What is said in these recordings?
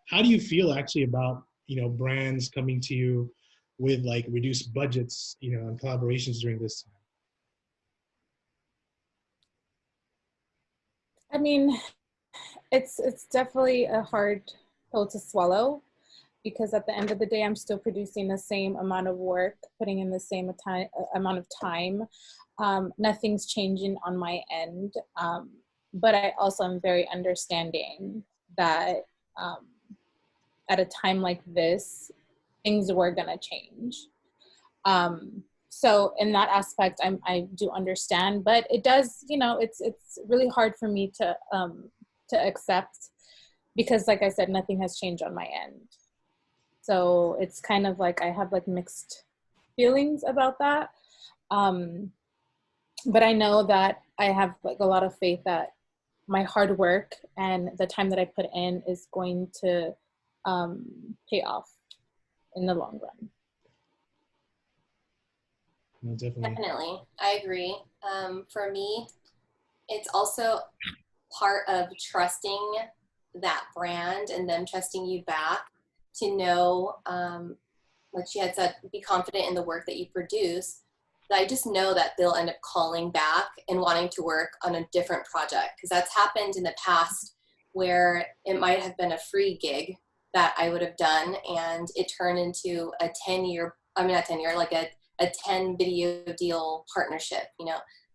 how do you feel actually about, brands coming to you with like reduced budgets, and collaborations during this time? I mean, it's definitely a hard pill to swallow, because at the end of the day, I'm still producing the same amount of work, putting in the same amount of time. Nothing's changing on my end. But I also am very understanding that at a time like this, things were gonna change. So in that aspect, I do understand, but it does, it's really hard for me to accept, because like I said, nothing has changed on my end. So it's kind of like I have like mixed feelings about that. But I know that I have like a lot of faith that my hard work and the time that I put in is going to pay off in the long run. No, definitely. Definitely, I agree. For me, it's also part of trusting that brand and them trusting you back to know, like she had said, be confident in the work that you produce. That I just know that they'll end up calling back and wanting to work on a different project, because that's happened in the past where it might have been a free gig that I would have done and it turned into a 10-year, I mean, not 10-year, like a 10 video deal partnership.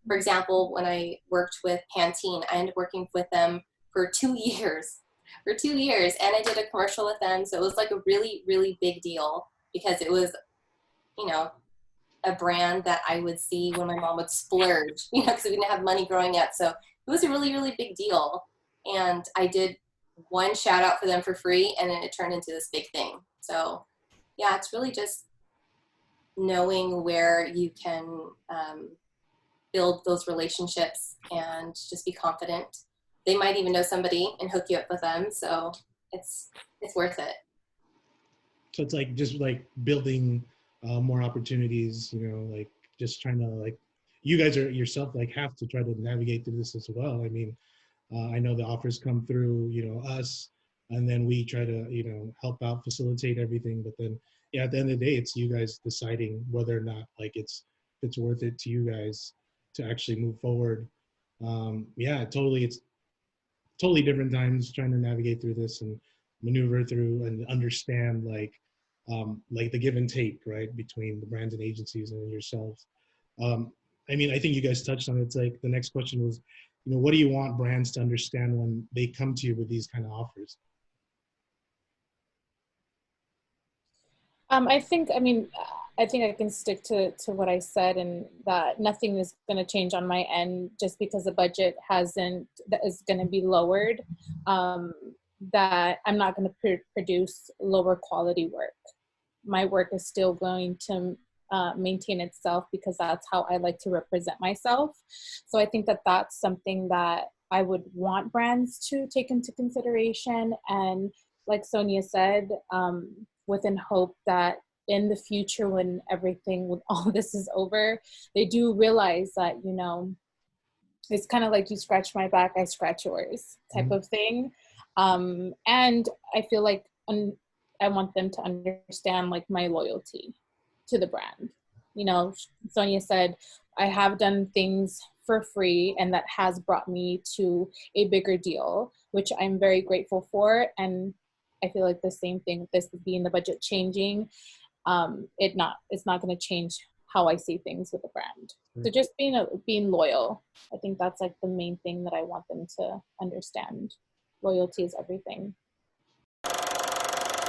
For example, when I worked with Pantene, I ended up working with them for 2 years, and I did a commercial with them. So it was like a really, really big deal, because it was, a brand that I would see when my mom would splurge, because we didn't have money growing up. So it was a really, really big deal. And I did one shout out for them for free, and then it turned into this big thing. So yeah, it's really just knowing where you can build those relationships and just be confident. They might even know somebody and hook you up with them. So it's worth it. So it's like just like building more opportunities, like just trying to like, you guys are yourself like have to try to navigate through this as well. I mean, I know the offers come through, us, and then we try to, help out, facilitate everything. But then, yeah, at the end of the day, it's you guys deciding whether or not like it's worth it to you guys to actually move forward. Yeah, totally. It's totally different times trying to navigate through this and maneuver through and understand like the give and take, right, between the brands and agencies and yourselves. I mean, I think you guys touched on it. It's like the next question was, what do you want brands to understand when they come to you with these kind of offers? I think I can stick to what I said, and that nothing is going to change on my end just because the budget that is going to be lowered. That I'm not going to produce lower quality work. My work is still going to maintain itself, because that's how I like to represent myself. So I think that that's something that I would want brands to take into consideration. And like Sonia said, within hope that in the future, when everything with all this is over, they do realize that, it's kind of like you scratch my back, I scratch yours type of thing. And I feel like I want them to understand like my loyalty to the brand. Sonia said, I have done things for free, and that has brought me to a bigger deal, which I'm very grateful for. And I feel like the same thing with this being the budget changing. It's not going to change how I see things with the brand. So just being loyal, I think that's like the main thing that I want them to understand. Loyalty is everything.